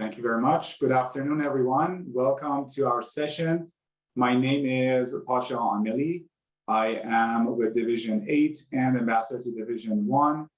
Thank you very much. Good afternoon, everyone. Welcome to our session. My name is Pasha Ameli. I am with Division 8 and Ambassador to Division 1.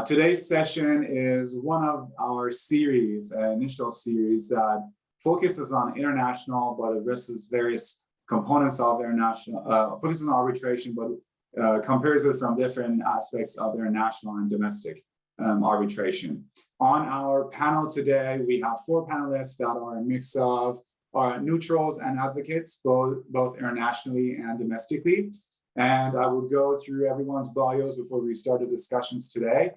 Today's session is one of our series, initial series that focuses on international, but addresses various components of international, focuses on arbitration, but compares it from different aspects of international and domestic arbitration. On our panel today, we have 4 panelists that are a mix of neutrals and advocates, both internationally and domestically. And I will go through everyone's bios before we start the discussions today.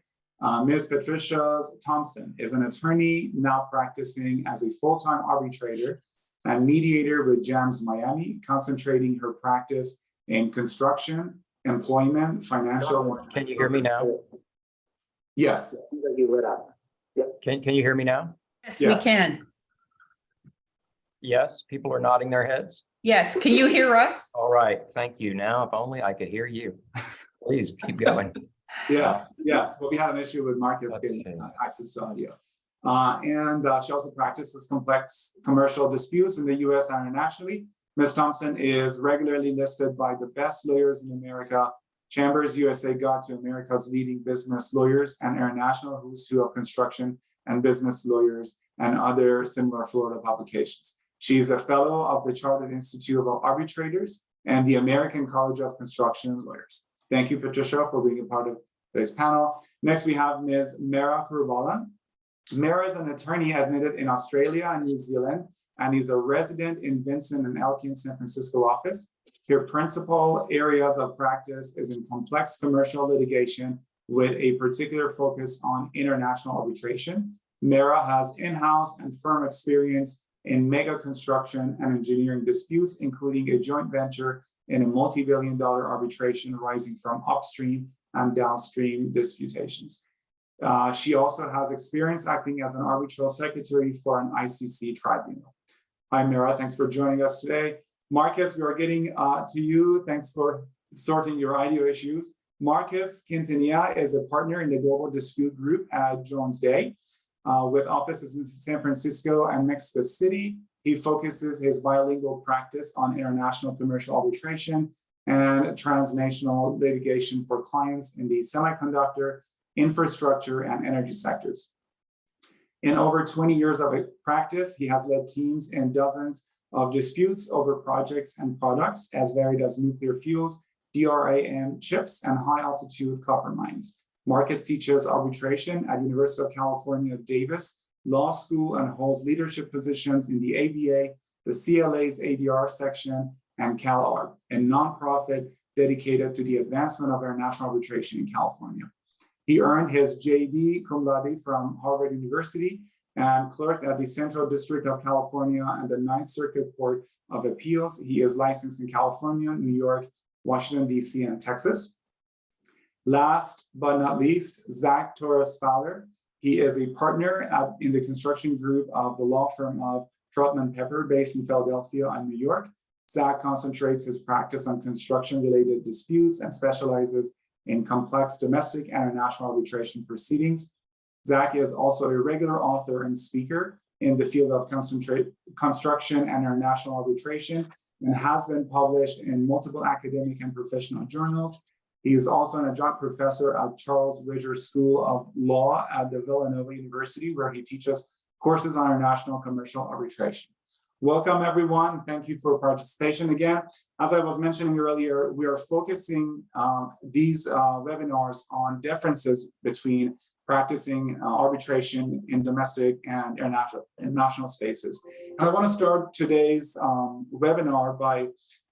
Ms. Patricia Thompson is an attorney now practicing as a full-time arbitrator and mediator with GEMS Miami, concentrating her practice in construction, employment, financial. Can you hear me now? Yes. Can you hear me now? Yes, Yes. we can. Yes, people are nodding their heads. Yes, can you hear us? All right, thank you. Now, if only I could hear you. Please keep going. Yes, but we had an issue with Marcus Let's getting see. access to audio. And she also practices complex commercial disputes in the US and internationally. Ms. Thompson is regularly listed by the best lawyers in America, Chambers USA Guide to America's leading business lawyers, and International Who's Who of Construction and Business Lawyers, and other similar Florida publications. She is a fellow of the Chartered Institute of Arbitrators and the American College of Construction Lawyers. Thank you, Patricia, for being a part of today's panel. Next, we have Ms. Merra Kurubalan. Merra is an attorney admitted in Australia and New Zealand, and is a resident in Vincent and Elgin, San Francisco office. Her principal areas of practice is in complex commercial litigation with a particular focus on international arbitration. Merra has in-house and firm experience in mega construction and engineering disputes, including a joint venture in a multi-billion-dollar arbitration arising from upstream and downstream disputations. She also has experience acting as an arbitral secretary for an ICC tribunal. Hi, Merra, thanks for joining us today. Marcus, we are getting to you. Thanks for sorting your audio issues. Marcus Quintanilla is a partner in the Global Dispute Group at Jones Day. With offices in San Francisco and Mexico City, he focuses his bilingual practice on international commercial arbitration and transnational litigation for clients in the semiconductor, infrastructure, and energy sectors. In over 20 years of practice, he has led teams in dozens of disputes over projects and products as varied as nuclear fuels, DRAM chips, and high-altitude copper mines. Marcus teaches arbitration at University of California, Davis Law School, and holds leadership positions in the ABA, the CLA's ADR section, and CalArb, a nonprofit dedicated to the advancement of international arbitration in California. He earned his JD cum laude from Harvard University and clerked at the Central District of California and the Ninth Circuit Court of Appeals. He is licensed in California, New York, Washington, D.C., and Texas. Last but not least, Zach Torres-Fowler. He is a partner in the construction group of the law firm of Trotman Pepper, based in Philadelphia and New York. Zach concentrates his practice on construction-related disputes and specializes in complex domestic and international arbitration proceedings. Zach is also a regular author and speaker in the field of construction and international arbitration, and has been published in multiple academic and professional journals. He is also an adjunct professor at Charles Riger School of Law at the Villanova University, where he teaches courses on international commercial arbitration. Welcome, everyone. Thank you for participation again. As I was mentioning earlier, we are focusing these webinars on differences between practicing arbitration in domestic and international spaces. And I want to start today's webinar by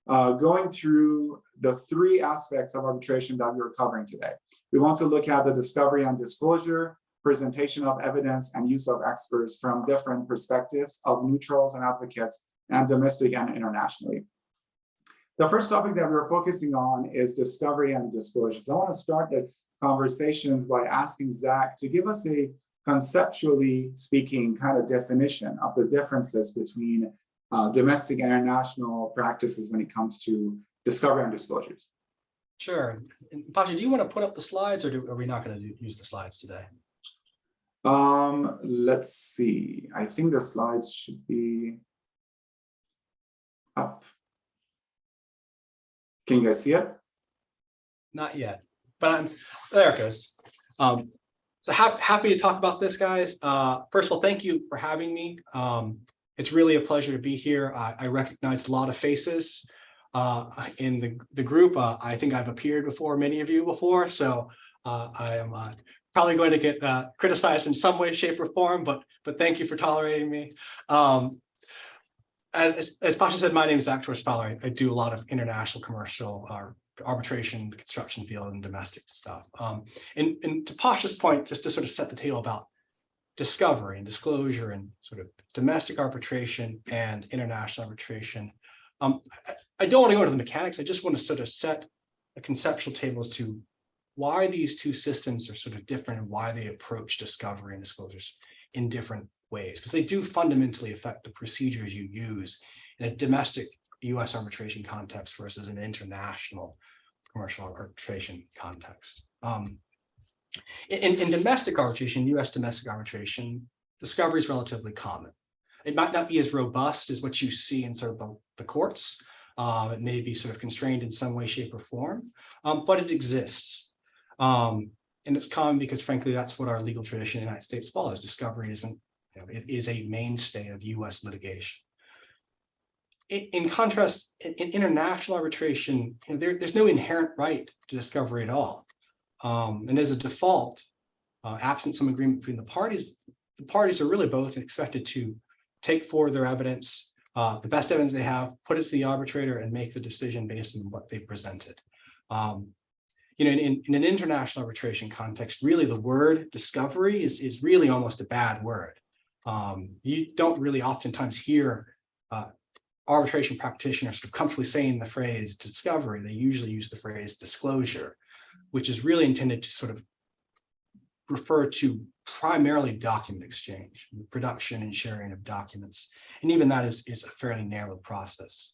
going through the 3 aspects of arbitration that we're covering today. We want to look at the discovery and disclosure, presentation of evidence, and use of experts from different perspectives of neutrals and advocates, and domestic and internationally. The first topic that we're focusing on is discovery and disclosure. So I want to start the conversations by asking Zach to give us a conceptually speaking kind of definition of the differences between domestic and international practices when it comes to discovery and disclosures. Sure. And Pasha, do you want to put up the slides, or are we not going to use the slides today? Let's see. I think the slides should be up. Can you guys see it? Not yet, but there it goes. So happy to talk about this, guys. First of all, thank you for having me. It's really a pleasure to be here. I recognize a lot of faces in the group. I think I've appeared before many of you before, so I am probably going to get criticized in some way, shape, or form, but thank you for tolerating me. As Pasha said, my name is Zach Torres-Fowler. I do a lot of international commercial arbitration, construction field, and domestic stuff. And to Pasha's point, just to sort of set the table about discovery and disclosure and sort of domestic arbitration and international arbitration. I don't want to go into the mechanics. I just want to sort of set a conceptual table as to why these two systems are sort of different and why they approach discovery and disclosures in different ways, because they do fundamentally affect the procedures you use in a domestic U.S. arbitration context versus an international commercial arbitration context. In domestic arbitration, U.S. domestic arbitration, discovery is relatively common. It might not be as robust as what you see in sort of the courts. It may be sort of constrained in some way, shape, or form, but it exists. And it's common because, frankly, that's what our legal tradition in the United States follows. Discovery isn't, it is a mainstay of U.S. litigation. In contrast, in international arbitration, there's no inherent right to discovery at all. And as a default, absent some agreement between the parties are really both expected to take forward their evidence, the best evidence they have, put it to the arbitrator, and make the decision based on what they presented. In an international arbitration context, really the word discovery is really almost a bad word. You don't really oftentimes hear arbitration practitioners sort of comfortably saying the phrase discovery. They usually use the phrase disclosure, which is really intended to sort of refer to primarily document exchange, the production and sharing of documents. And even that is a fairly narrow process.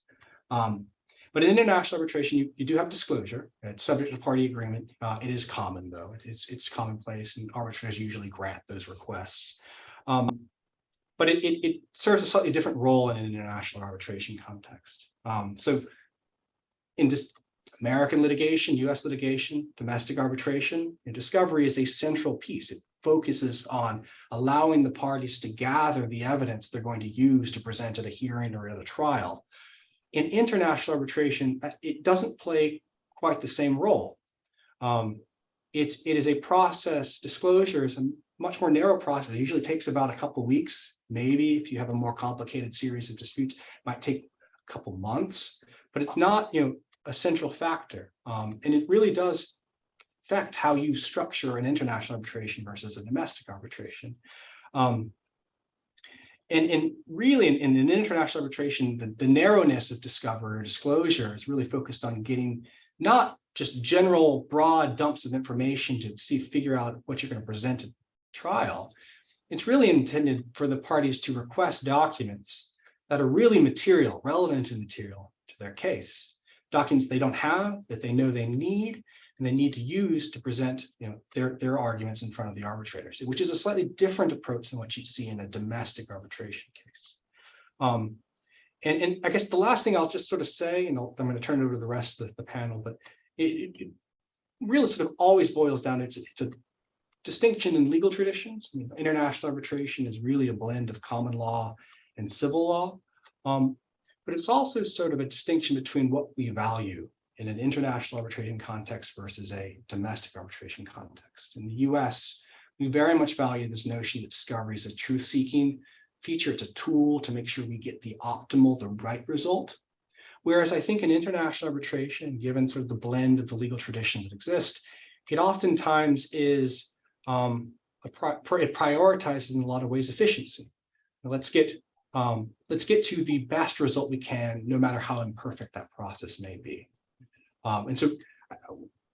But in international arbitration, you do have disclosure. It's subject to party agreement. It is common, though. It's commonplace, and arbitrators usually grant those requests. But it serves a slightly different role in an international arbitration context. So in just American litigation, US litigation, domestic arbitration, discovery is a central piece. It focuses on allowing the parties to gather the evidence they're going to use to present at a hearing or at a trial. In international arbitration, it doesn't play quite the same role. It is a process. Disclosure is a much more narrow process. It usually takes about a couple of weeks. Maybe if you have a more complicated series of disputes, it might take a couple months, but it's not, a central factor. And it really does affect how you structure an international arbitration versus a domestic arbitration. And really in an international arbitration, the narrowness of discovery or disclosure is really focused on getting not just general broad dumps of information to figure out what you're going to present at trial. It's really intended for the parties to request documents that are really material, relevant and material to their case. Documents they don't have, that they know they need, and they need to use to present their arguments in front of the arbitrators, which is a slightly different approach than what you'd see in a domestic arbitration case. And I guess the last thing I'll just sort of say, and I'm going to turn it over to the rest of the panel, but it really sort of always boils down to it's a distinction in legal traditions. International arbitration is really a blend of common law and civil law. But it's also sort of a distinction between what we value in an international arbitration context versus a domestic arbitration context. In the US, we very much value this notion that discovery is a truth-seeking feature. It's a tool to make sure we get the optimal, the right result. Whereas I think in international arbitration, given sort of the blend of the legal traditions that exist, it oftentimes is, it prioritizes in a lot of ways efficiency. Now, let's get to the best result we can, no matter how imperfect that process may be. And so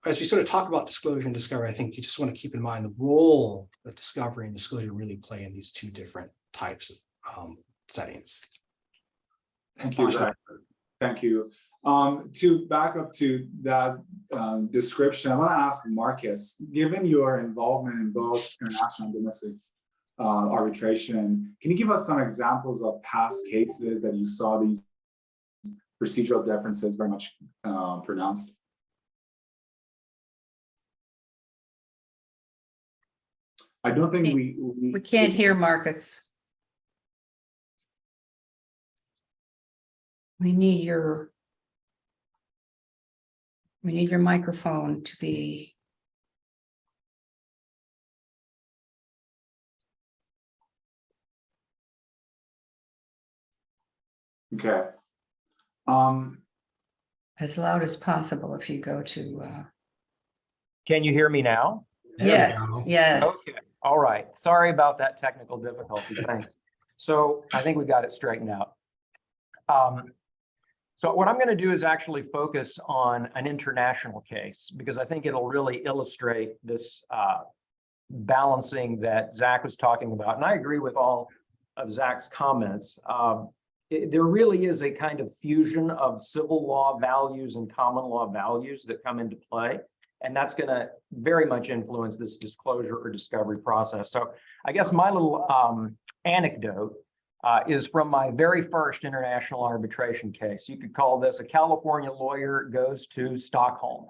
as we sort of talk about disclosure and discovery, I think you just want to keep in mind the role that discovery and disclosure really play in these two different types of settings. Thank you, Zach. Thank you. To back up to that description, I want to ask Marcus, given your involvement in both international and domestic arbitration. Can you give us some examples of past cases that you saw these procedural differences very much pronounced? I don't think we can't hear Marcus. We need your microphone to be. Okay. As loud as possible if you go to, Can you hear me now? There we yes, go. yes. Okay, all right. Sorry about that technical difficulty. Thanks. So I think we got it straightened out. So what I'm going to do is actually focus on an international case because I think it'll really illustrate this balancing that Zach was talking about. And I agree with all of Zach's comments. There really is a kind of fusion of civil law values and common law values that come into play. And that's going to very much influence this disclosure or discovery process. So I guess my little anecdote is from my very first international arbitration case. You could call this a California lawyer goes to Stockholm,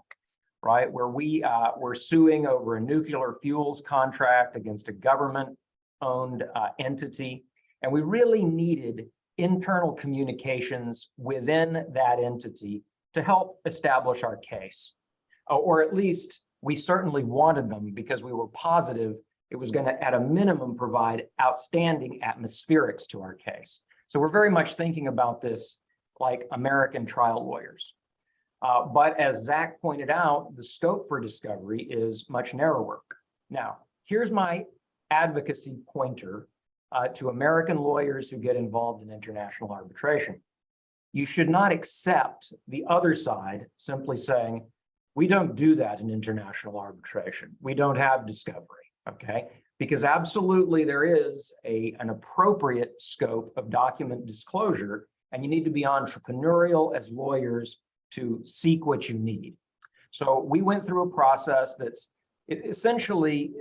right? Where we were suing over a nuclear fuels contract against a government-owned entity. And we really needed internal communications within that entity to help establish our case. Or at least we certainly wanted them because we were positive it was going to, at a minimum, provide outstanding atmospherics to our case. So we're very much thinking about this like American trial lawyers. But as Zach pointed out, the scope for discovery is much narrower. Now, here's my advocacy pointer to American lawyers who get involved in international arbitration. You should not accept the other side simply saying, we don't do that in international arbitration. We don't have discovery, okay? Because absolutely there is an appropriate scope of document disclosure, and you need to be entrepreneurial as lawyers to seek what you need. So we went through a process that's essentially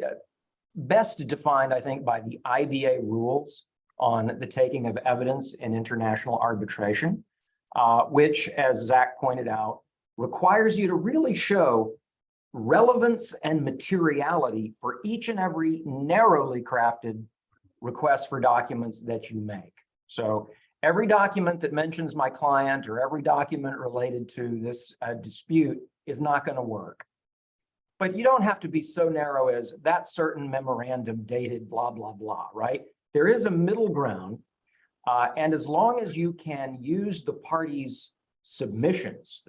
best defined, I think, by the IVA rules on the taking of evidence in international arbitration, which, as Zach pointed out, requires you to really show relevance and materiality for each and every narrowly crafted request for documents that you make. So every document that mentions my client or every document related to this dispute is not going to work. But you don't have to be so narrow as that certain memorandum dated blah, blah, blah, right? There is a middle ground. And as long as you can use the parties' submissions,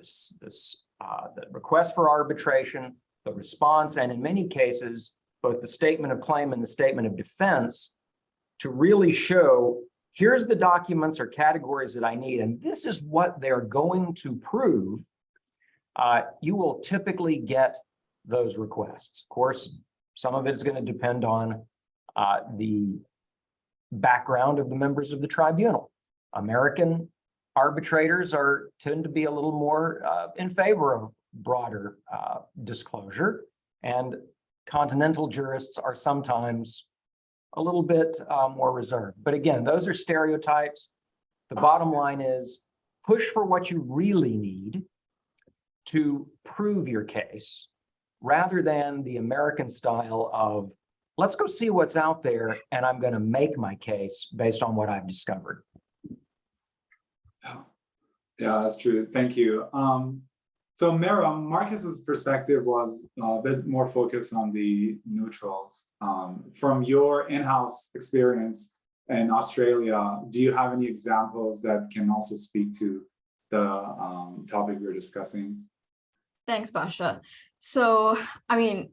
the request for arbitration, the response, and in many cases, both the statement of claim and the statement of defense to really show, here's the documents or categories that I need, and this is what they're going to prove, you will typically get those requests. Of course, some of it is going to depend on the background of the members of the tribunal. American arbitrators tend to be a little more in favor of broader disclosure, and continental jurists are sometimes a little bit more reserved. But again, those are stereotypes. The bottom line is push for what you really need to prove your case, rather than the American style of, let's go see what's out there and I'm going to make my case based on what I've discovered. Yeah, that's true. Thank you. So Merra, Marcus's perspective was a bit more focused on the neutrals. From your in-house experience in Australia, do you have any examples that can also speak to the topic we're discussing? Thanks, Pasha. So, I mean,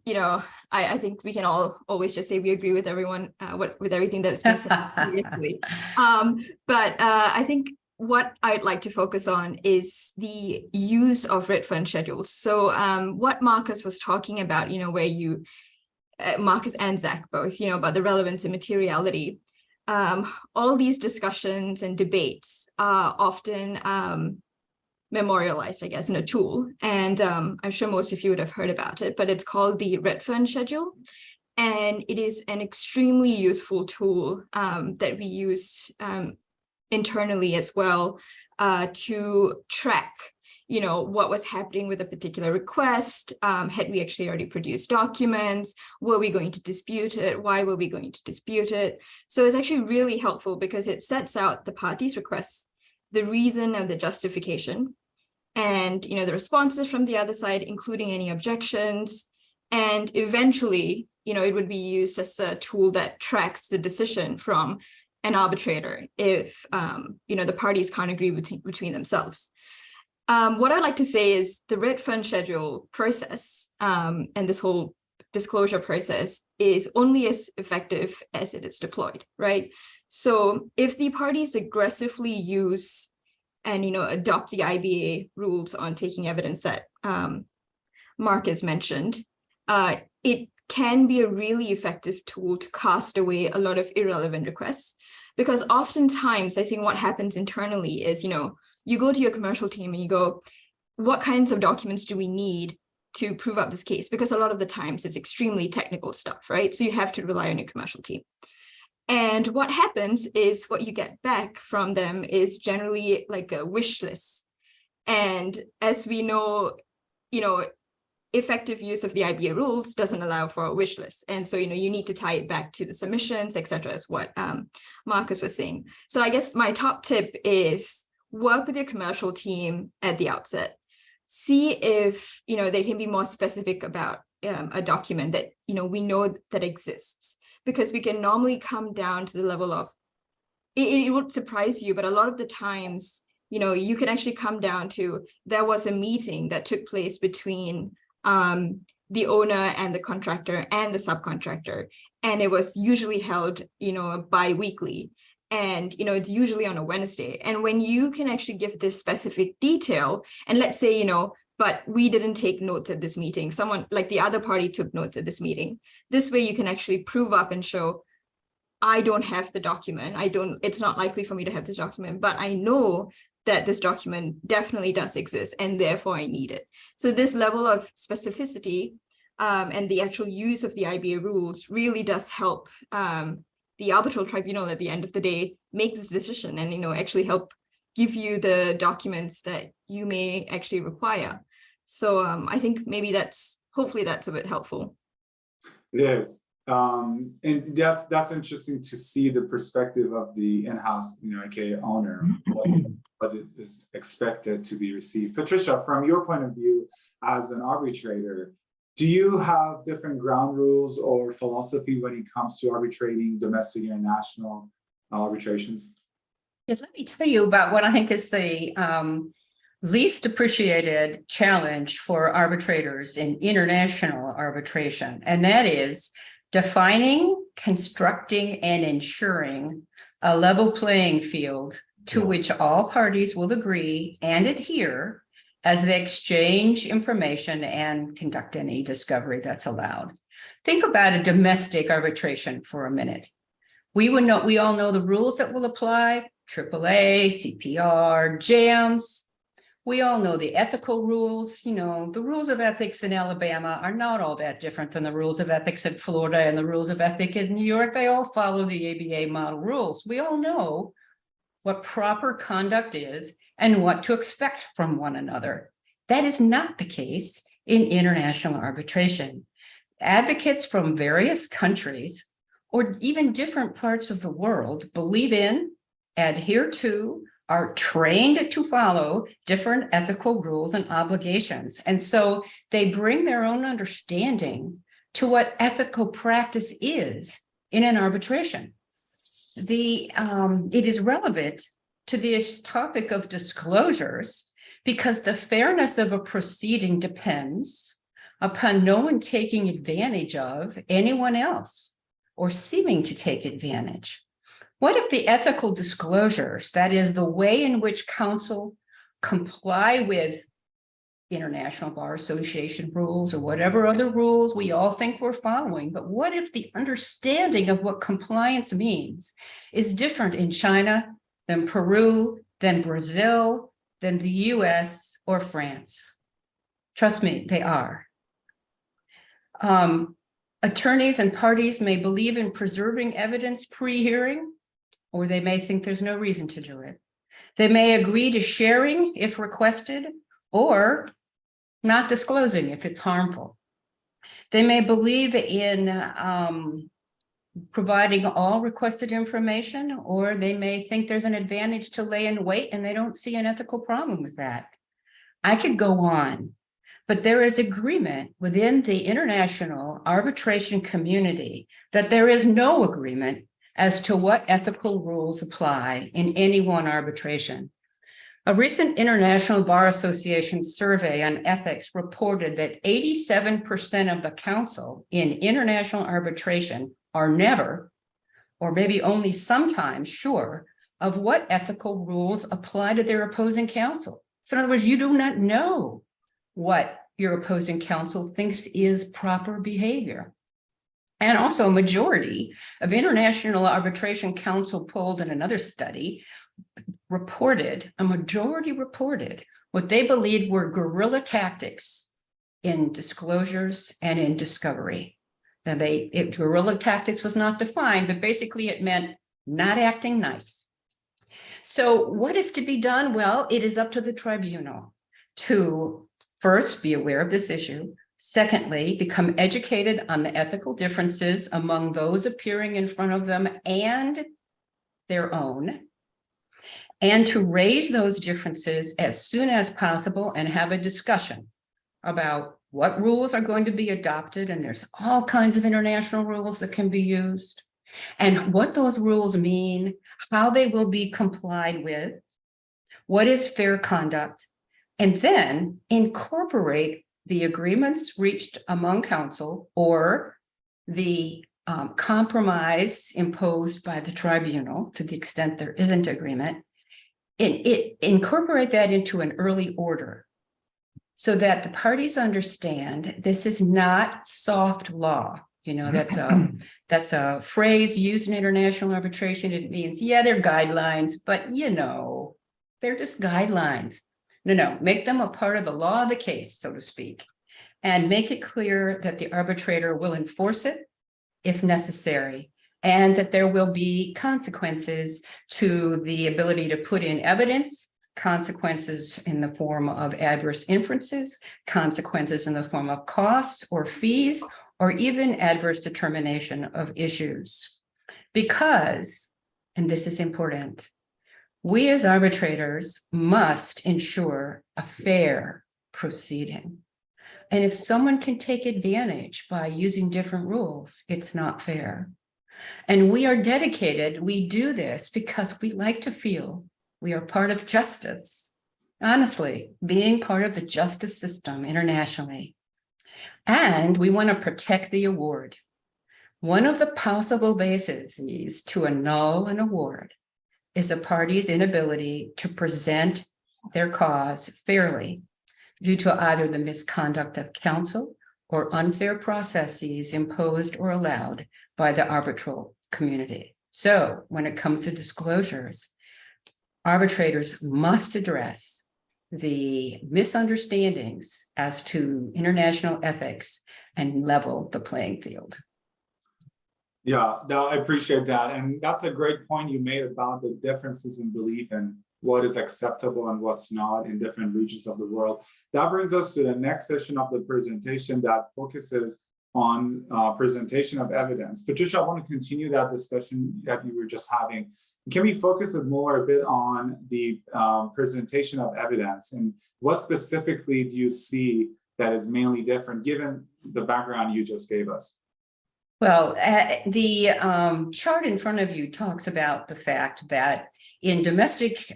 I think we can all always just say we agree with everyone, with everything that has been said previously. But I think what I'd like to focus on is the use of writ fund schedules. So what Marcus was talking about, where Marcus and Zach both, about the relevance and materiality, all these discussions and debates are often memorialized, I guess, in a tool. And I'm sure most of you would have heard about it, but it's called the writ fund schedule. And it is an extremely useful tool that we used internally as well to track, what was happening with a particular request. Had we actually already produced documents? Were we going to dispute it? Why were we going to dispute it? So it's actually really helpful because it sets out the parties' requests, the reason and the justification, and the responses from the other side, including any objections. And eventually, it would be used as a tool that tracks the decision from an arbitrator if the parties can't agree between themselves. What I'd like to say is the red fund schedule process and this whole disclosure process is only as effective as it is deployed, right? So if the parties aggressively use and adopt the IBA rules on taking evidence that Mark has mentioned, it can be a really effective tool to cast away a lot of irrelevant requests. Because oftentimes, I think what happens internally is, you go to your commercial team and you go, what kinds of documents do we need to prove up this case? Because a lot of the times it's extremely technical stuff, right? So you have to rely on your commercial team. And what happens is what you get back from them is generally like a wish list. And as we know, effective use of the IBA rules doesn't allow for a wish list. And so, you need to tie it back to the submissions, et cetera, is what Marcus was saying. So I guess my top tip is work with your commercial team at the outset. See if, they can be more specific about a document that, we know that exists, because we can normally come down to the level of, it would surprise you, but a lot of the times, you can actually come down to, there was a meeting that took place between the owner and the contractor and the subcontractor, and it was usually held bi-weekly, and it's usually on a Wednesday. And when you can actually give this specific detail, and let's say but we didn't take notes at this meeting, someone like the other party took notes at this meeting, this way you can actually prove up and show, I don't have the document, it's not likely for me to have this document, but I know that this document definitely does exist, and therefore I need it. So this level of specificity and the actual use of the IBA rules really does help the arbitral tribunal at the end of the day make this decision and actually help give you the documents that you may actually require. So I think maybe hopefully that's a bit helpful. It is. And that's interesting to see the perspective of the in-house, AKA owner, what is expected to be received. Patricia, from your point of view as an arbitrator, do you have different ground rules or philosophy when it comes to arbitrating domestic and international arbitrations? Yeah, let me tell you about what I think is the least appreciated challenge for arbitrators in international arbitration, and that is defining, constructing, and ensuring a level playing field to which all parties will agree and adhere as they exchange information and conduct any discovery that's allowed. Think about a domestic arbitration for a minute. We all know the rules that will apply: AAA, CPR, JAMS. We all know the ethical rules. The rules of ethics in Alabama are not all that different than the rules of ethics in Florida and the rules of ethics in New York. They all follow the ABA model rules. We all know what proper conduct is and what to expect from one another. That is not the case in international arbitration. Advocates from various countries or even different parts of the world believe in, adhere to, are trained to follow different ethical rules and obligations. And so they bring their own understanding to what ethical practice is in an arbitration. It is relevant to this topic of disclosures because the fairness of a proceeding depends upon no one taking advantage of anyone else or seeming to take advantage. What if the ethical disclosures, that is the way in which counsel comply with International Bar Association rules or whatever other rules we all think we're following, but what if the understanding of what compliance means is different in China than Peru, than Brazil, than the US or France? Trust me, they are. Attorneys and parties may believe in preserving evidence pre-hearing, or they may think there's no reason to do it. They may agree to sharing if requested, or not disclosing if it's harmful. They may believe in providing all requested information, or they may think there's an advantage to lay in wait and they don't see an ethical problem with that. I could go on, but there is agreement within the international arbitration community that there is no agreement as to what ethical rules apply in any one arbitration. A recent International Bar Association survey on ethics reported that 87% of the counsel in international arbitration are never, or maybe only sometimes, sure of what ethical rules apply to their opposing counsel. So in other words, you do not know what your opposing counsel thinks is proper behavior. And also a majority of international arbitration counsel polled in another study reported what they believed were guerrilla tactics in disclosures and in discovery. Now guerrilla tactics was not defined, but basically it meant not acting nice. So what is to be done? Well, it is up to the tribunal to first be aware of this issue. Secondly, become educated on the ethical differences among those appearing in front of them and their own, and to raise those differences as soon as possible and have a discussion about what rules are going to be adopted. And there's all kinds of international rules that can be used, and what those rules mean, how they will be complied with, what is fair conduct, and then incorporate the agreements reached among counsel or the compromise imposed by the tribunal, to the extent there isn't agreement, incorporate that into an early order so that the parties understand this is not soft law. You know, that's a phrase used in international arbitration. It means, yeah, they're guidelines, but you know, they're just guidelines. No, make them a part of the law of the case, so to speak, and make it clear that the arbitrator will enforce it if necessary, and that there will be consequences to the ability to put in evidence, consequences in the form of adverse inferences, consequences in the form of costs or fees, or even adverse determination of issues. Because, and this is important, we as arbitrators must ensure a fair proceeding. And if someone can take advantage by using different rules, it's not fair. And we are dedicated, we do this because we like to feel we are part of justice. Honestly, being part of the justice system internationally. And we want to protect the award. One of the possible bases to annul an award is a party's inability to present their cause fairly due to either the misconduct of counsel or unfair processes imposed or allowed by the arbitral community. So when it comes to disclosures, arbitrators must address the misunderstandings as to international ethics and level the playing field. Yeah, no, I appreciate that. And that's a great point you made about the differences in belief and what is acceptable and what's not in different regions of the world. That brings us to the next session of the presentation that focuses on presentation of evidence. Patricia, I want to continue that discussion that you were just having. Can we focus a bit on the presentation of evidence, and what specifically do you see that is mainly different given the background you just gave us? Well, the chart in front of you talks about the fact that in domestic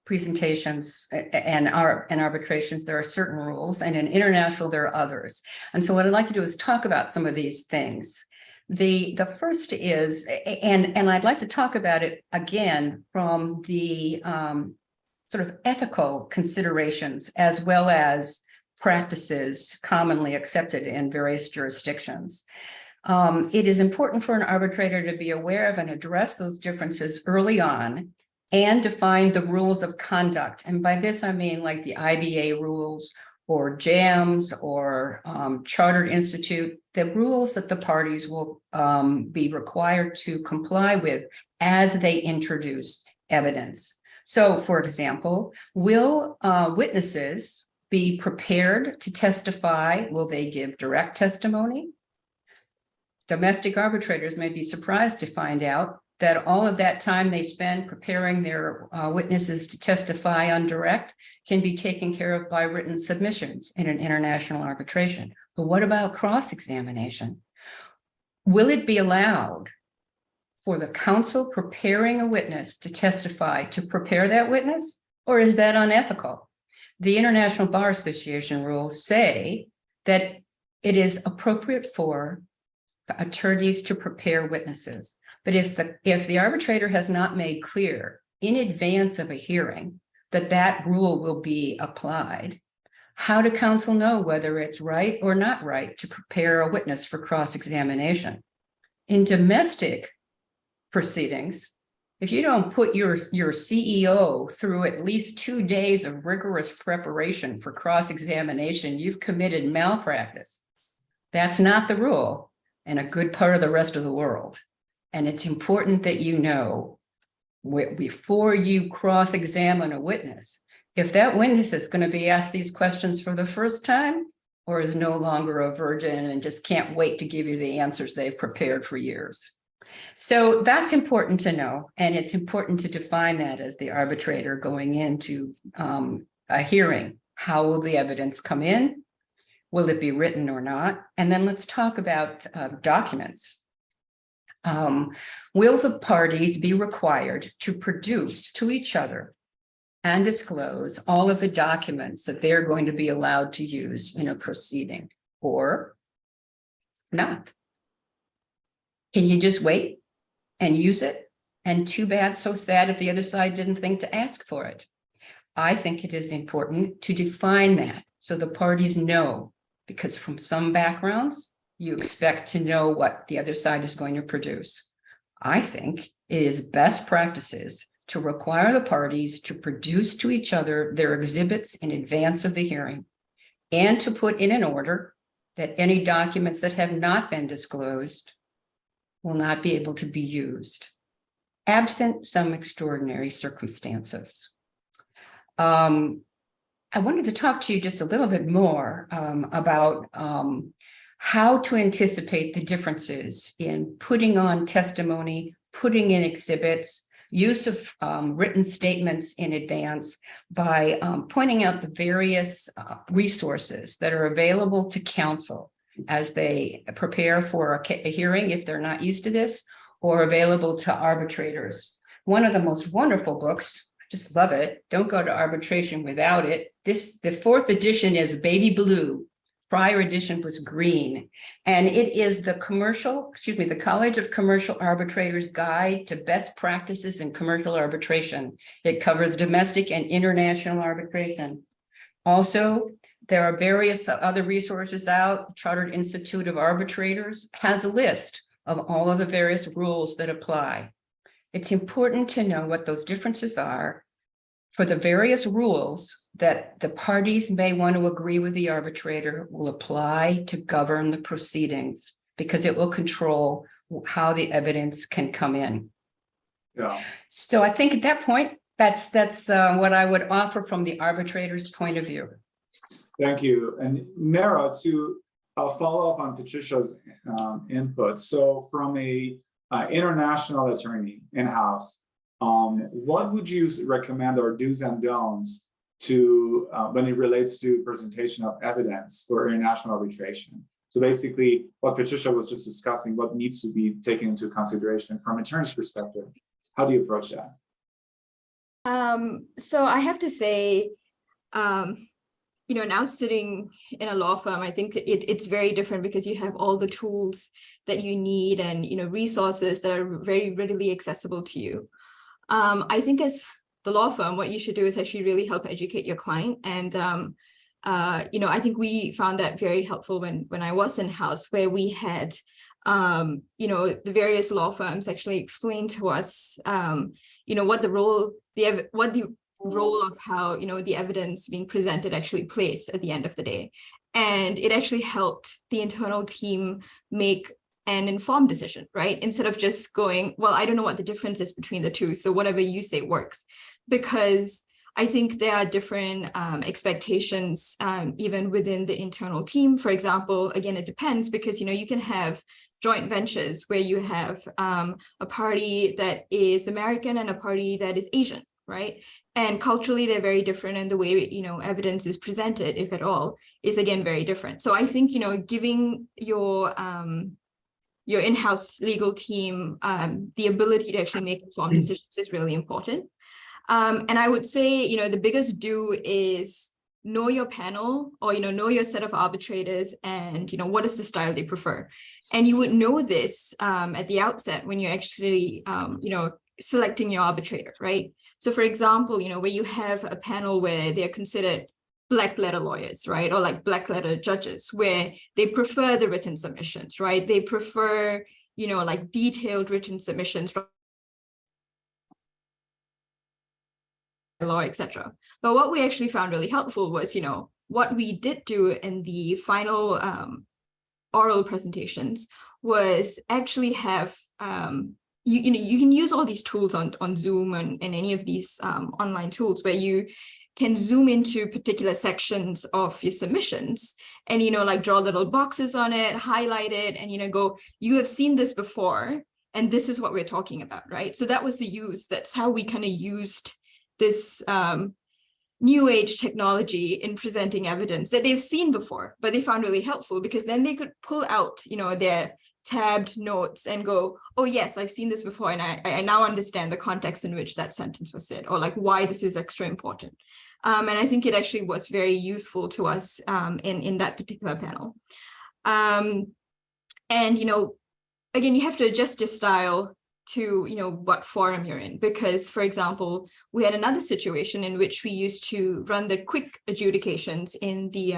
presentations and arbitrations, there are certain rules, and in international, there are others. And so what I'd like to do is talk about some of these things. The first is, and I'd like to talk about it again from the sort of ethical considerations as well as practices commonly accepted in various jurisdictions. It is important for an arbitrator to be aware of and address those differences early on and define the rules of conduct. And by this, I mean like the IBA rules or JAMS or Chartered Institute, the rules that the parties will be required to comply with as they introduce evidence. So, for example, will witnesses be prepared to testify? Will they give direct testimony? Domestic arbitrators may be surprised to find out that all of that time they spend preparing their witnesses to testify on direct can be taken care of by written submissions in an international arbitration. But what about cross-examination? Will it be allowed for the counsel preparing a witness to testify to prepare that witness, or is that unethical? The International Bar Association rules say that it is appropriate for attorneys to prepare witnesses. But if the arbitrator has not made clear in advance of a hearing that that rule will be applied, how do counsel know whether it's right or not right to prepare a witness for cross-examination? In domestic proceedings, if you don't put your CEO through at least 2 days of rigorous preparation for cross-examination, you've committed malpractice. That's not the rule in a good part of the rest of the world. And it's important that you know before you cross-examine a witness, if that witness is going to be asked these questions for the first time, or is no longer a virgin and just can't wait to give you the answers they've prepared for years. So that's important to know. And it's important to define that as the arbitrator going into a hearing. How will the evidence come in? Will it be written or not? And then let's talk about documents. Will the parties be required to produce to each other and disclose all of the documents that they're going to be allowed to use in a proceeding, or not? Can you just wait and use it? And too bad, so sad if the other side didn't think to ask for it. I think it is important to define that so the parties know, because from some backgrounds, you expect to know what the other side is going to produce. I think it is best practices to require the parties to produce to each other their exhibits in advance of the hearing, and to put in an order that any documents that have not been disclosed will not be able to be used, absent some extraordinary circumstances. I wanted to talk to you just a little bit more about how to anticipate the differences in putting on testimony, putting in exhibits, use of written statements in advance by pointing out the various resources that are available to counsel as they prepare for a hearing, if they're not used to this, or available to arbitrators. One of the most wonderful books, I just love it, don't go to arbitration without it. The 4th edition is baby blue. Prior edition was green, and it is the College of Commercial Arbitrators Guide to Best Practices in Commercial Arbitration. It covers domestic and international arbitration. Also, there are various other resources out. The Chartered Institute of Arbitrators has a list of all of the various rules that apply. It's important to know what those differences are for the various rules that the parties may want to agree with the arbitrator will apply to govern the proceedings, because it will control how the evidence can come in. Yeah. So I think at that point, that's what I would offer from the arbitrator's point of view. Thank you. And Merra, to follow up on Patricia's input. So from a international attorney in-house, what would you recommend our do's and don'ts to when it relates to presentation of evidence for international arbitration? So basically what Patricia was just discussing, what needs to be taken into consideration from an attorney's perspective. How do you approach that? So I have to say, now sitting in a law firm, I think it's very different because you have all the tools that you need and, resources that are very readily accessible to you. I think as the law firm, what you should do is actually really help educate your client. And, I think we found that very helpful when I was in-house, where we had, the various law firms actually explain to us, what the role, what the role of how, the evidence being presented actually plays at the end of the day. And it actually helped the internal team make an informed decision, right? Instead of just going, well, I don't know what the difference is between the two, so whatever you say works. Because I think there are different expectations even within the internal team. For example, again, it depends, because you can have joint ventures where you have a party that is American and a party that is Asian, right? And culturally, they're very different, and the way evidence is presented, if at all, is again very different. So I think giving your in-house legal team the ability to actually make informed decisions is really important. And I would say, the biggest do is know your panel, or, know your set of arbitrators, and, what is the style they prefer. And you would know this at the outset when you're actually, selecting your arbitrator, right? So for example, where you have a panel where they're considered black letter lawyers, right? Or like black letter judges, where they prefer the written submissions, right? They prefer, like detailed written submissions, law, etc. But what we actually found really helpful was, what we did do in the final oral presentations was actually have, you can use all these tools on Zoom and any of these online tools where you can zoom into particular sections of your submissions and, like draw little boxes on it, highlight it, and, go, you have seen this before, and this is what we're talking about, right? So that was the use. That's how we kind of used this new age technology in presenting evidence that they've seen before, but they found really helpful, because then they could pull out, their tabbed notes and go, oh yes, I've seen this before, and I now understand the context in which that sentence was said, or like why this is extra important. And I think it actually was very useful to us in that particular panel. And, again, you have to adjust your style to, what forum you're in, because, for example, we had another situation in which we used to run the quick adjudications in the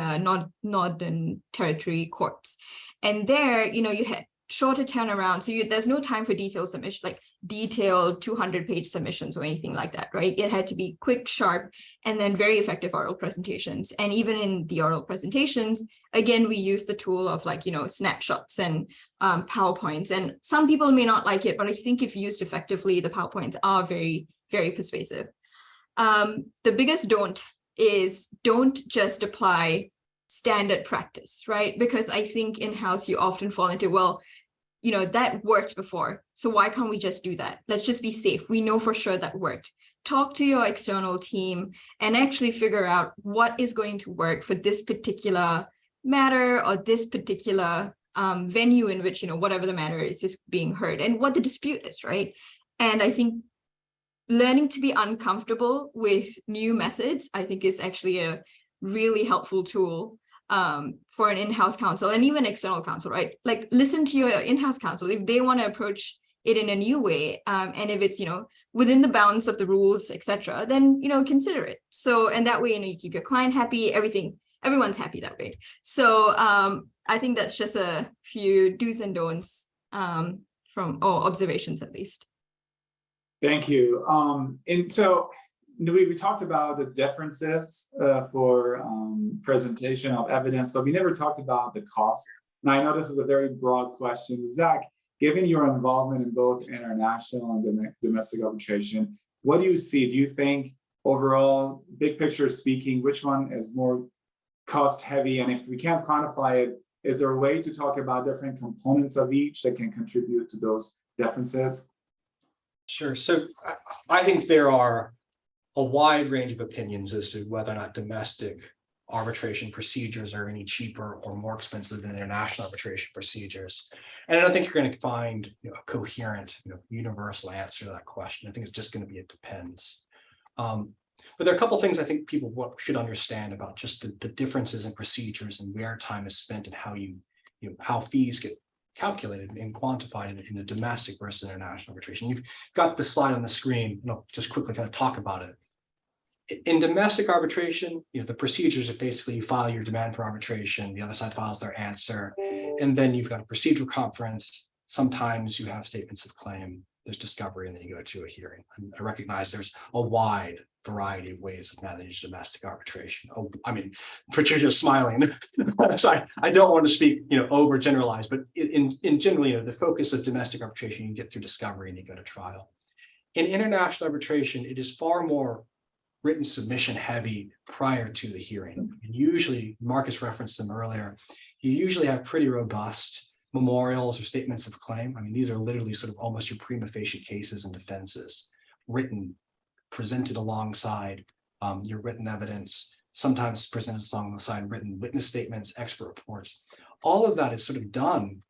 Northern Territory courts. And there, you had shorter turnaround. So there's no time for detailed submission, like detailed 200-page submissions or anything like that, right? It had to be quick, sharp, and then very effective oral presentations. And even in the oral presentations, again, we use the tool of like, snapshots and PowerPoints. And some people may not like it, but I think if used effectively, the PowerPoints are very, very persuasive. The biggest don't is don't just apply standard practice, right? Because I think in-house you often fall into, well, that worked before, so why can't we just do that? Let's just be safe. We know for sure that worked. Talk to your external team and actually figure out what is going to work for this particular matter or this particular venue in which, whatever the matter is being heard, and what the dispute is, right? And I think learning to be uncomfortable with new methods, I think, is actually a really helpful tool for an in-house counsel and even external counsel, right? Like, listen to your in-house counsel if they want to approach it in a new way, and if it's within the bounds of the rules, etc., then consider it. So, and that way you keep your client happy, everyone's happy that way. So I think that's just a few do's and don'ts from observations, at least. Thank you. And so we talked about the differences for presentation of evidence, but we never talked about the cost. Now, I know this is a very broad question. Zach, given your involvement in both international and domestic arbitration, what do you see? Do you think overall, big picture speaking, which one is more cost heavy? And if we can't quantify it, is there a way to talk about different components of each that can contribute to those differences? Sure. So I think there are a wide range of opinions as to whether or not domestic arbitration procedures are any cheaper or more expensive than international arbitration procedures. And I don't think you're going to find a coherent, universal answer to that question. I think it's just going to be, it depends. But there are a couple of things I think people should understand about just the differences in procedures and where time is spent and how how fees get calculated and quantified in the domestic versus international arbitration. You've got the slide on the screen, and I'll just quickly kind of talk about it. In domestic arbitration, the procedures are basically you file your demand for arbitration, the other side files their answer, and then you've got a procedural conference. Sometimes you have statements of claim, there's discovery, and then you go to a hearing. I recognize there's a wide variety of ways of managing domestic arbitration. Oh, I mean, Patricia's smiling. So I don't want to speak, overgeneralize, but in general, the focus of domestic arbitration, you get through discovery and you go to trial. In international arbitration, it is far more written submission heavy prior to the hearing. And usually, Marcus referenced them earlier, you usually have pretty robust memorials or statements of claim. I mean, these are literally sort of almost your prima facie cases and defenses, written, presented alongside your written evidence, sometimes presented alongside written witness statements, expert reports. All of that is sort of done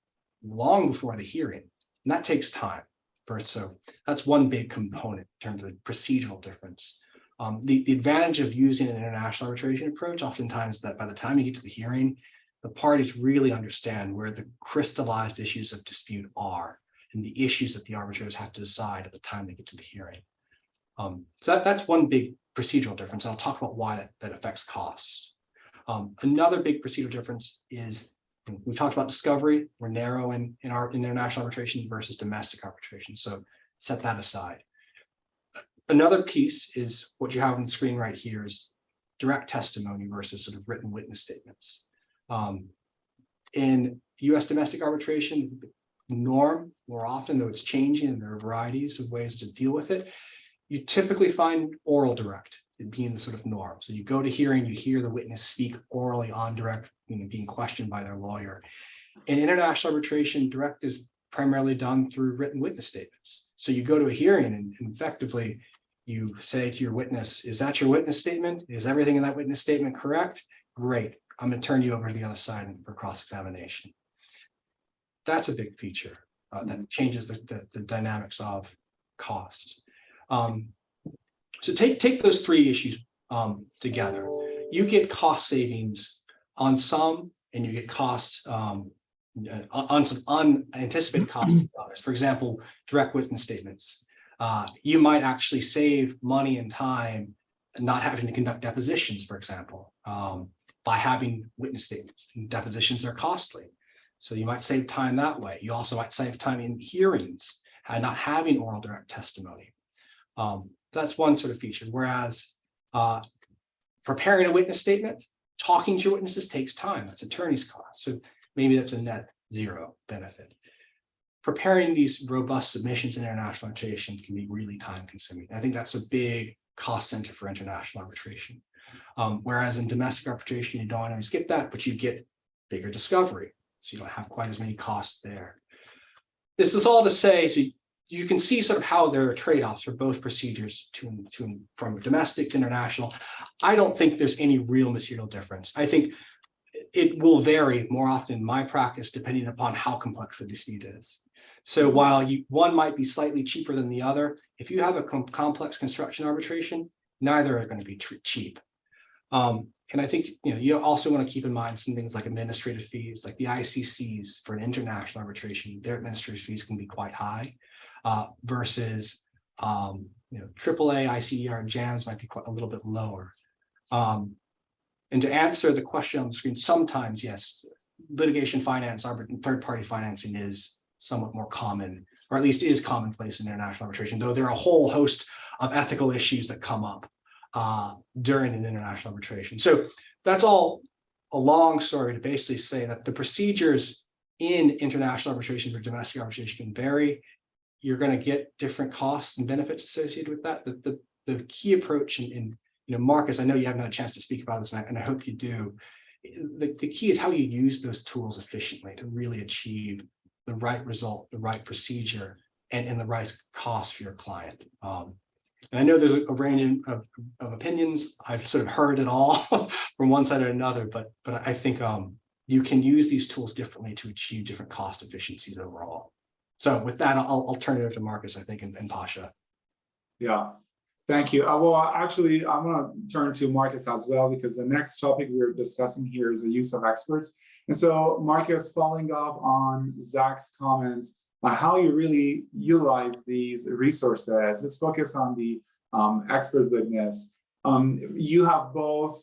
long before the hearing, and that takes time. So that's one big component in terms of procedural difference. The advantage of using an international arbitration approach, oftentimes, is that by the time you get to the hearing, the parties really understand where the crystallized issues of dispute are and the issues that the arbitrators have to decide at the time they get to the hearing. So that's one big procedural difference. And I'll talk about why that affects costs. Another big procedural difference is, we talked about discovery. We're narrow in our international arbitration versus domestic arbitration. So set that aside. Another piece is what you have on the screen right here is direct testimony versus sort of written witness statements. In US domestic arbitration, the norm more often, though it's changing and there are varieties of ways to deal with it, you typically find oral direct being the sort of norm. So you go to hearing, you hear the witness speak orally on direct, being questioned by their lawyer. In international arbitration, direct is primarily done through written witness statements. So you go to a hearing and effectively you say to your witness, is that your witness statement? Is everything in that witness statement correct? Great. I'm going to turn you over to the other side for cross-examination. That's a big feature that changes the dynamics of cost. So take those three issues together. You get cost savings on some, and you get costs on some unanticipated costs on others. For example, direct witness statements. You might actually save money and time not having to conduct depositions, for example, by having witness statements. And depositions are costly, so you might save time that way. You also might save time in hearings and not having oral direct testimony. That's one sort of feature. Whereas preparing a witness statement, talking to your witnesses takes time. That's attorney's cost. So maybe that's a net zero benefit. Preparing these robust submissions in international arbitration can be really time consuming. I think that's a big cost center for international arbitration. Whereas in domestic arbitration, you don't always get that, but you get bigger discovery. So you don't have quite as many costs there. This is all to say, so you can see sort of how there are trade-offs for both procedures from domestic to international. I don't think there's any real material difference. I think it will vary more often in my practice depending upon how complex the dispute is. So while one might be slightly cheaper than the other, if you have a complex construction arbitration, neither are going to be cheap. And I think you also want to keep in mind some things like administrative fees, like the ICCs for an international arbitration. Their administrative fees can be quite high. Versus AAA, ICER, JAMS might be quite a little bit lower. And to answer the question on the screen, sometimes, yes, litigation finance, third-party financing is somewhat more common, or at least is commonplace in international arbitration, though there are a whole host of ethical issues that come up during an international arbitration. So that's all a long story to basically say that the procedures in international arbitration for domestic arbitration can vary. You're going to get different costs and benefits associated with that. The key approach in Marcus, I know you haven't had a chance to speak about this, and I hope you do. The key is how you use those tools efficiently to really achieve the right result, the right procedure, and the right cost for your client. And I know there's a range of opinions. I've sort of heard it all from one side or another, but I think you can use these tools differently to achieve different cost efficiencies overall. So with that, I'll turn it over to Marcus, I think, and Pasha. Yeah, thank you. Well, actually, I'm going to turn to Marcus as well, because the next topic we're discussing here is the use of experts. And so, Marcus, following up on Zach's comments on how you really utilize these resources, let's focus on the expert witness. You have both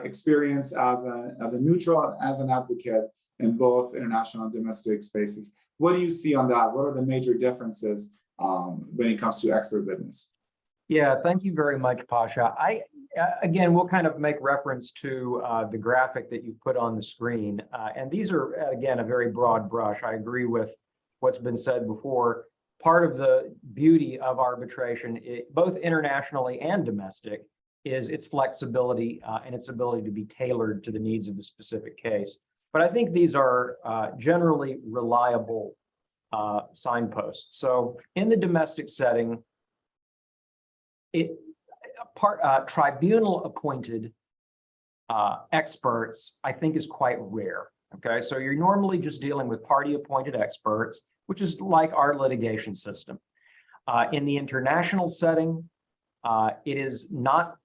experience as a neutral, as an advocate in both international and domestic spaces. What do you see on that? What are the major differences when it comes to expert witness. Yeah, thank you very much, Pasha. Again, we'll kind of make reference to the graphic that you put on the screen. And these are, again, a very broad brush. I agree with what's been said before. Part of the beauty of arbitration, both internationally and domestic, is its flexibility and its ability to be tailored to the needs of the specific case. But I think these are generally reliable signposts. So in the domestic setting, tribunal appointed experts, I think, is quite rare. Okay, so you're normally just dealing with party appointed experts, which is like our litigation system. In the international setting, it is not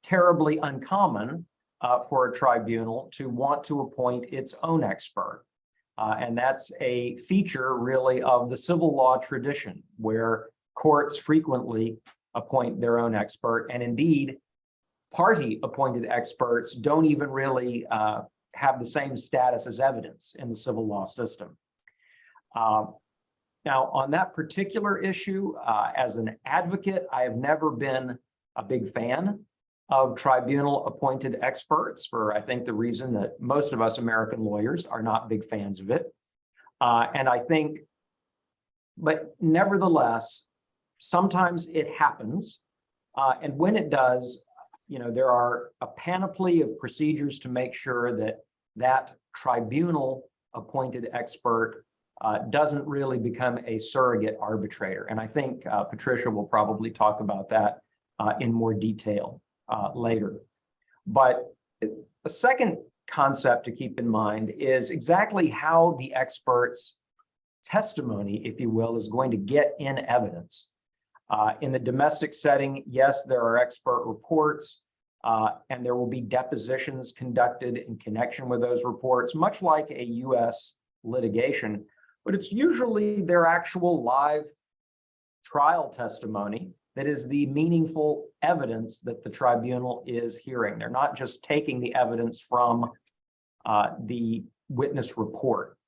terribly uncommon for a tribunal to want to appoint its own expert. And that's a feature really of the civil law tradition, where courts frequently appoint their own expert. And indeed, party appointed experts don't even really have the same status as evidence in the civil law system. Now, on that particular issue, as an advocate, I have never been a big fan of tribunal appointed experts for, I think, the reason that most of us American lawyers are not big fans of it. And I think, but nevertheless, sometimes it happens. And when it does, you know, there are a panoply of procedures to make sure that that tribunal appointed expert doesn't really become a surrogate arbitrator. And I think Patricia will probably talk about that in more detail later. But a second concept to keep in mind is exactly how the expert's testimony, if you will, is going to get in evidence. In the domestic setting, yes, there are expert reports, and there will be depositions conducted in connection with those reports, much like a U.S. litigation, but it's usually their actual live trial testimony that is the meaningful evidence that the tribunal is hearing. They're not just taking the evidence from the witness report.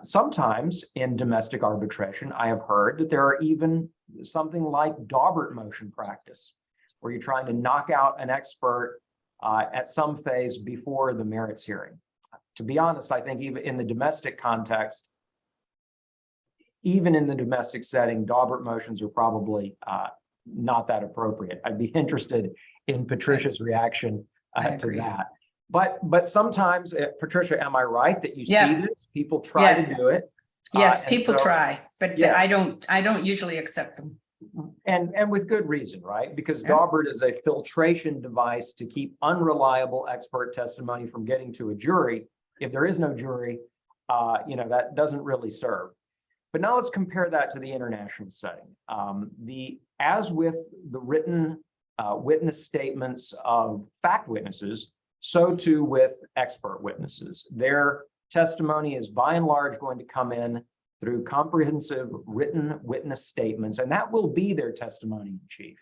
Sometimes in domestic arbitration, I have heard that there are even something like Daubert motion practice, where you're trying to knock out an expert at some phase before the merits hearing. To be honest, I think even in the domestic context, even in the domestic setting, Daubert motions are probably not that appropriate. I'd be interested in Patricia's reaction to that. But sometimes, Patricia, am I right that you see this? People try to do it. Yes, people try, but yeah. I don't usually accept them. And with good reason, right? Because Daubert is a filtration device to keep unreliable expert testimony from getting to a jury. If there is no jury, you know, that doesn't really serve. But now let's compare that to the international setting. As with the written witness statements of fact witnesses, so too with expert witnesses. Their testimony is by and large going to come in through comprehensive written witness statements, and that will be their testimony in chief,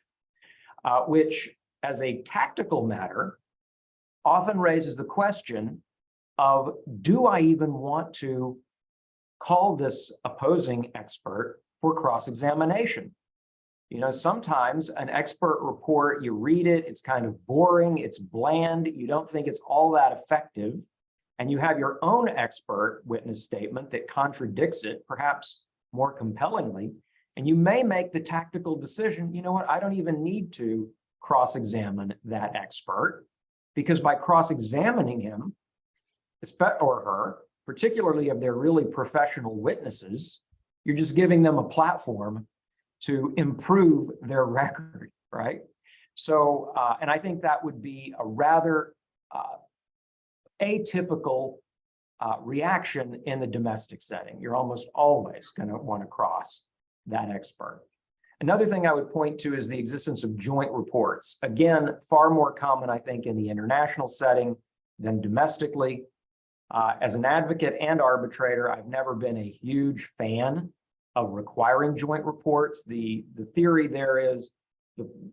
which as a tactical matter often raises the question of, do I even want to call this opposing expert for cross-examination? You know, sometimes an expert report, you read it, it's kind of boring, it's bland, you don't think it's all that effective, and you have your own expert witness statement that contradicts it, perhaps more compellingly, and you may make the tactical decision, you know what, I don't even need to cross-examine that expert, because by cross-examining him or her, particularly if they're really professional witnesses, you're just giving them a platform to improve their record, right? So, and I think that would be a rather atypical reaction in the domestic setting. You're almost always going to want to cross that expert. Another thing I would point to is the existence of joint reports. Again, far more common, I think, in the international setting than domestically. As an advocate and arbitrator, I've never been a huge fan of requiring joint reports. The theory there is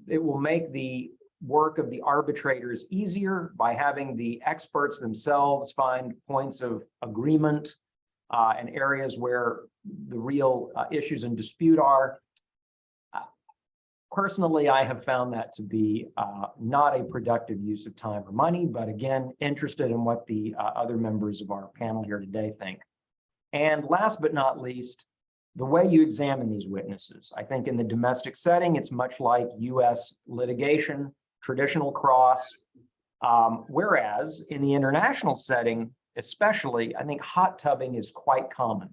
it will make the work of the arbitrators easier by having the experts themselves find points of agreement and areas where the real issues in dispute are. Personally, I have found that to be not a productive use of time or money, but again, interested in what the other members of our panel here today think. And last but not least, the way you examine these witnesses. I think in the domestic setting, it's much like US litigation, traditional cross, whereas in the international setting, especially, I think hot tubbing is quite common,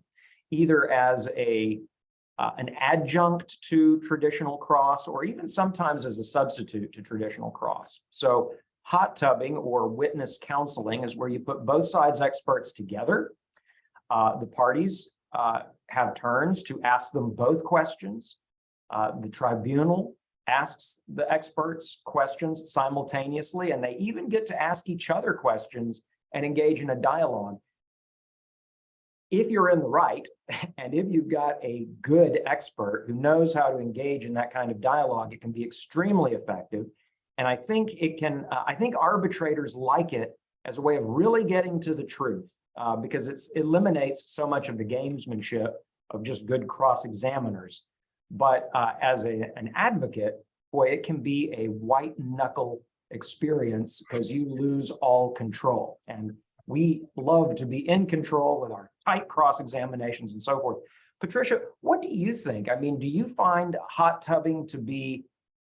either as an adjunct to traditional cross, or even sometimes as a substitute to traditional cross. So hot tubbing or witness counseling is where you put both sides' experts together. The parties have turns to ask them both questions. The tribunal asks the experts questions simultaneously, and they even get to ask each other questions and engage in a dialogue. If you're in the right, and if you've got a good expert who knows how to engage in that kind of dialogue, it can be extremely effective. And I think it can, I think arbitrators like it as a way of really getting to the truth, because it eliminates so much of the gamesmanship of just good cross-examiners. But as an advocate, boy, it can be a white knuckle experience because you lose all control. And we love to be in control with our tight cross-examinations and so forth. Patricia, what do you think? I mean, do you find hot tubbing to be,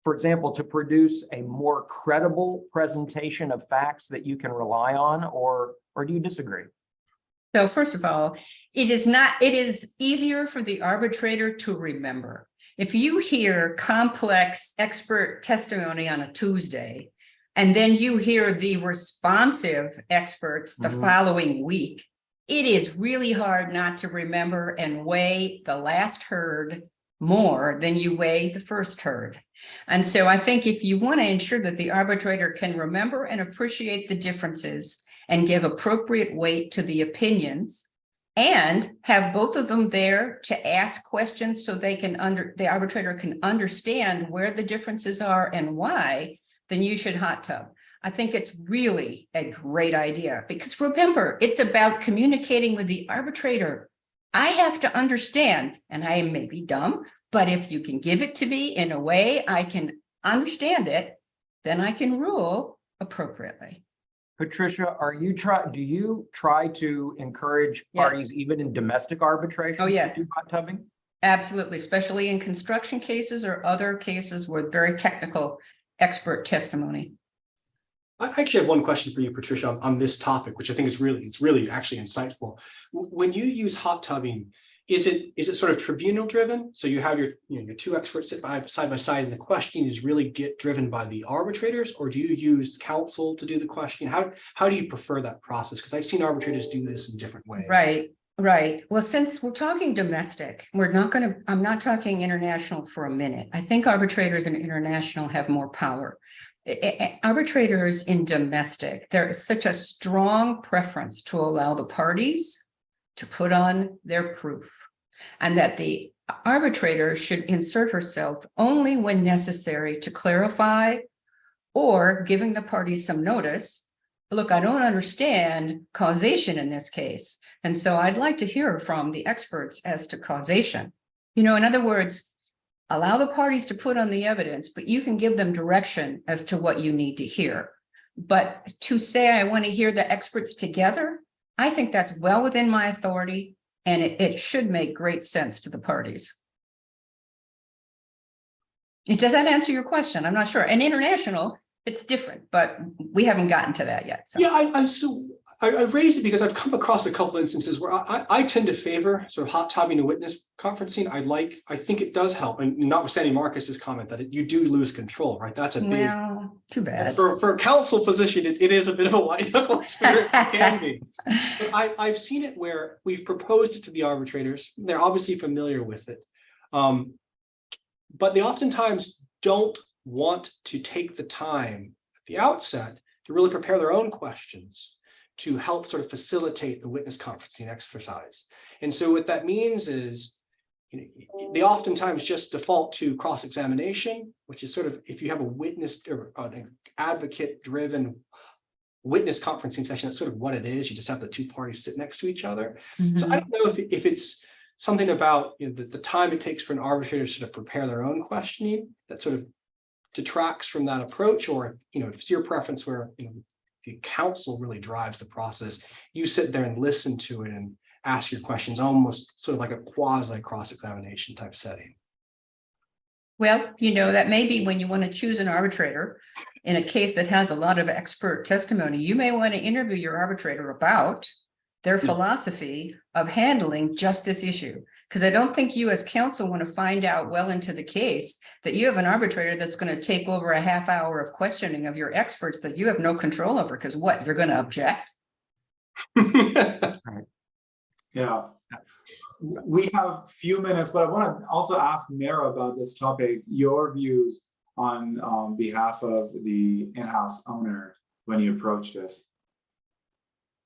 for example, to produce a more credible presentation of facts that you can rely on, or do you disagree? So first of all, it is easier for the arbitrator to remember. If you hear complex expert testimony on a Tuesday, and then you hear the responsive experts the following week, it is really hard not to remember and weigh the last heard more than you weigh the first heard. And so I think if you want to ensure that the arbitrator can remember and appreciate the differences and give appropriate weight to the opinions, and have both of them there to ask questions so they can the arbitrator can understand where the differences are and why, then you should hot tub. I think it's really a great idea, because remember, it's about communicating with the arbitrator. I have to understand, and I may be dumb, but if you can give it to me in a way I can understand it, then I can rule appropriately. Patricia, do you try to encourage parties even in domestic arbitration to do hot tubbing? Absolutely, especially in construction cases or other cases with very technical expert testimony. I actually have one question for you, Patricia, on this topic, which I think is really actually insightful. When you use hot tubbing, is it sort of tribunal driven? So you have your two experts sit side by side, and the question is really get driven by the arbitrators, or do you use counsel to do the question? How do you prefer that process? Because I've seen arbitrators do this in different ways. Right. Well, since we're talking domestic, I'm not talking international for a minute. I think arbitrators in international have more power. Arbitrators in domestic, there is such a strong preference to allow the parties to put on their proof, and that the arbitrator should insert herself only when necessary to clarify, or giving the parties some notice. Look, I don't understand causation in this case, and so I'd like to hear from the experts as to causation. In other words, allow the parties to put on the evidence, but you can give them direction as to what you need to hear. But to say I want to hear the experts together, I think that's well within my authority, and it should make great sense to the parties. Does that answer your question? I'm not sure. And international, it's different, but we haven't gotten to that yet. So. Yeah, I raised it because I've come across a couple instances where I tend to favor sort of hot tubbing and witness conferencing. I think it does help, and notwithstanding Marcus's comment that you do lose control, right? That's a big, too bad. For a counsel position, it is a bit of a white knuckle experience. It can be. But I've seen it where we've proposed it to the arbitrators. They're obviously familiar with it, but they oftentimes don't want to take the time at the outset to really prepare their own questions to help sort of facilitate the witness conferencing exercise. And so what that means is, they oftentimes just default to cross-examination, which is sort of, if you have a witness or an advocate-driven witness conferencing session. That's sort of what it is. You just have the two parties sit next to each other. So Mhm. I don't know if it's something about the time it takes for an arbitrator to sort of prepare their own questioning that sort of detracts from that approach, or if it's your preference where the counsel really drives the process, you sit there and listen to it and ask your questions, almost sort of like a quasi cross-examination type setting. Well, that may be when you want to choose an arbitrator in a case that has a lot of expert testimony, you may want to interview your arbitrator about their philosophy of handling just this issue. Because I don't think you as counsel want to find out well into the case that you have an arbitrator that's going to take over a half hour of questioning of your experts that you have no control over, because what, you're going to object? Yeah. We have a few minutes, but I want to also ask Merra about this topic, your views on behalf of the in-house owner when you approach this.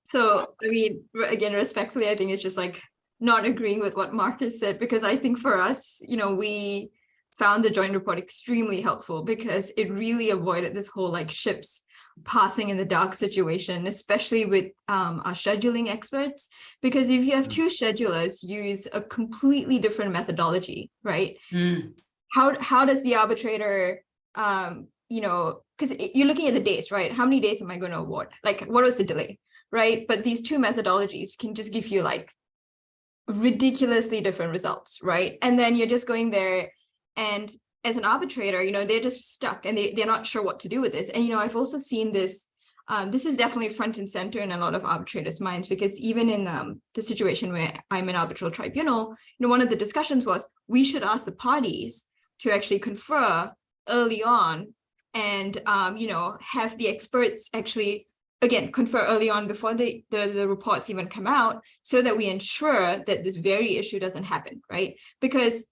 So, I mean, again, respectfully, I think it's just like not agreeing with what Marcus said, because I think for us, we found the joint report extremely helpful because it really avoided this whole like ships passing in the dark situation, especially with our scheduling experts, because if you have two schedulers use a completely different methodology, right? How does the arbitrator, because you're looking at the days, right? How many days am I going to award? Like, what was the delay, right? But these two methodologies can just give you like ridiculously different results, right? And then you're just going there, and as an arbitrator, they're just stuck and they're not sure what to do with this. And, I've also seen this, this is definitely front and center in a lot of arbitrators' minds, because even in the situation where I'm an arbitral tribunal, one of the discussions was we should ask the parties to actually confer early on and, have the experts actually, again, confer early on before the reports even come out, so that we ensure that this very issue doesn't happen, right? Because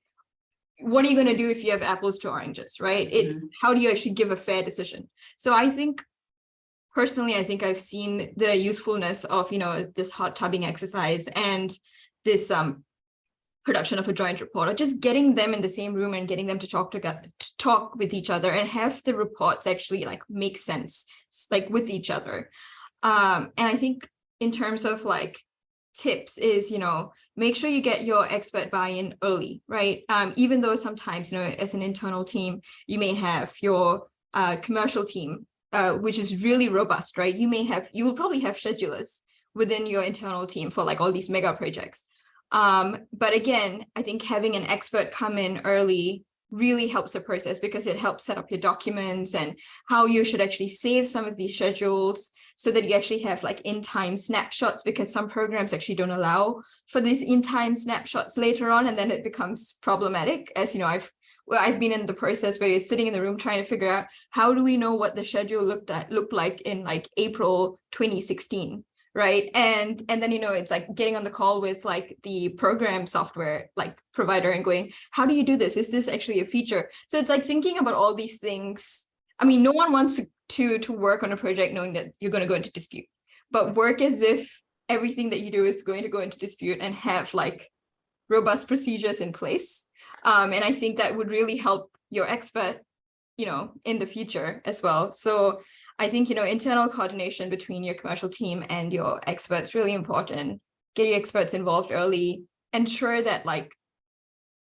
what are you going to do if you have apples to oranges, right? How do you actually give a fair decision? So I think, personally, I've seen the usefulness of, this hot tubbing exercise and this production of a joint report, or just getting them in the same room and getting them to talk with each other and have the reports actually like make sense, like with each other. And I think in terms of like tips is, make sure you get your expert buy-in early, right? Even though sometimes, as an internal team, you may have your commercial team, which is really robust, right? You will probably have schedulers within your internal team for like all these mega projects. But again, I think having an expert come in early really helps the process, because it helps set up your documents and how you should actually save some of these schedules, so that you actually have like in-time snapshots, because some programs actually don't allow for these in-time snapshots later on, and then it becomes problematic. As I've been in the process where you're sitting in the room trying to figure out, how do we know what the schedule looked like in like April 2016, right? And then it's like getting on the call with like the program software like provider and going, how do you do this? Is this actually a feature? So it's like thinking about all these things. I mean, no one wants to work on a project knowing that you're going to go into dispute, but work as if everything that you do is going to go into dispute and have like robust procedures in place. And I think that would really help your expert, in the future as well. So I think, internal coordination between your commercial team and your experts really important. Get your experts involved early. Ensure that like,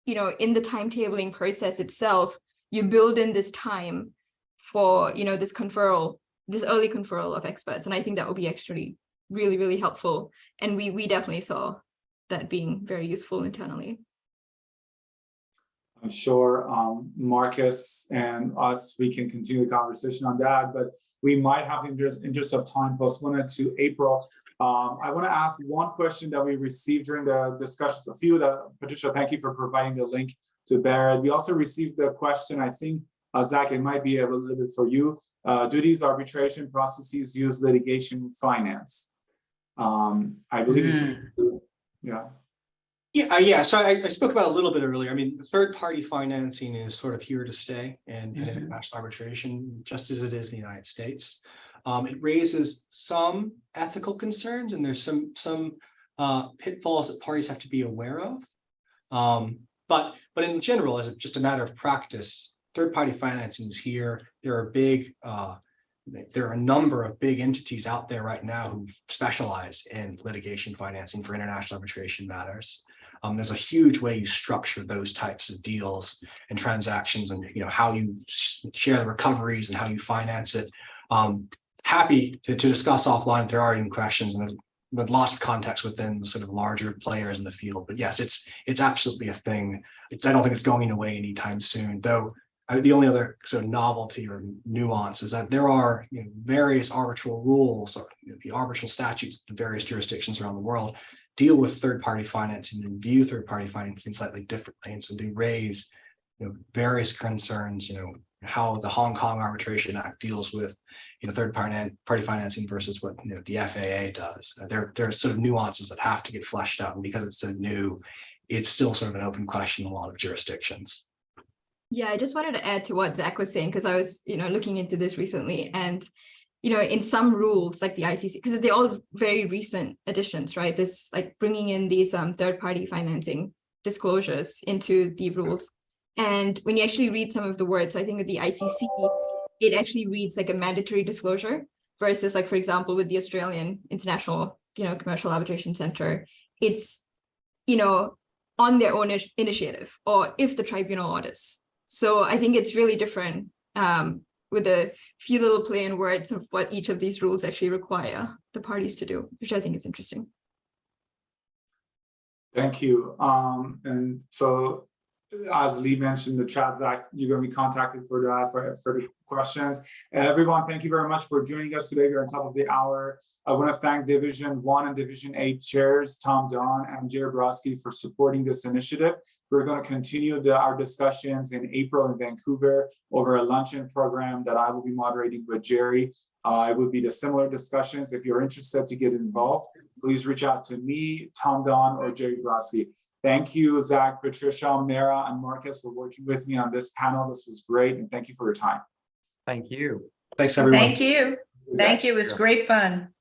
in the timetabling process itself, you build in this time for, this early conferral of experts. And I think that would be actually really, really helpful. And we definitely saw that being very useful internally. I'm sure Marcus and us, we can continue the conversation on that, but we might have interest of time postpone it to April. I want to ask one question that we received during the discussions, a few that, Patricia, thank you for providing the link to Barrett. We also received the question, I think, Zach, it might be a little bit for you. Do these arbitration processes use litigation finance? I believe yeah. Yeah. So I spoke about it a little bit earlier. I mean, third-party financing is sort of here to stay in international arbitration, just as it is in the United States. It raises some ethical concerns, and there's some pitfalls that parties have to be aware of. But in general, as just a matter of practice, third-party financing is here. There are big there are a number of big entities out there right now who specialize in litigation financing for international arbitration matters. There's a huge way you structure those types of deals and transactions, and how you share the recoveries and how you finance it. Happy to discuss offline if there are any questions, and there's lots of context within the sort of larger players in the field. But yes, it's absolutely a thing. I don't think it's going away anytime soon, though. The only other sort of novelty or nuance is that there are various arbitral rules, or the arbitral statutes, the various jurisdictions around the world deal with third-party financing and view third-party financing slightly differently, and so they raise various concerns. How the Hong Kong Arbitration Act deals with third-party financing versus what the FAA does. There are sort of nuances that have to get fleshed out, and because it's so new, it's still sort of an open question in a lot of jurisdictions. Yeah, I just wanted to add to what Zach was saying, because I was, looking into this recently, and, in some rules like the ICC, because they're all very recent additions, right? This like bringing in these third-party financing disclosures into the rules. And when you actually read some of the words, I think with the ICC, it actually reads like a mandatory disclosure versus like, for example, with the Australian International, Commercial Arbitration Center, it's, on their own initiative, or if the tribunal orders. So I think it's really different with a few little play in words of what each of these rules actually require the parties to do, which I think is interesting. Thank you. And so, as Lee mentioned, the chat, Zach, you're going to be contacted for the questions. And everyone, thank you very much for joining us today. We're on top of the hour. I want to thank Division 1 and Division 8 chairs, Tom Don and Jerry Brodsky, for supporting this initiative. We're going to continue our discussions in April in Vancouver over a luncheon program that I will be moderating with Jerry. It will be the similar discussions. If you're interested to get involved, please reach out to me, Tom Don, or Jerry Brodsky. Thank you, Zach, Patricia, Merra, and Marcus for working with me on this panel. This was great, and thank you for your time. Thank you. Thanks, everyone. Thank you. Thank you. It was great fun.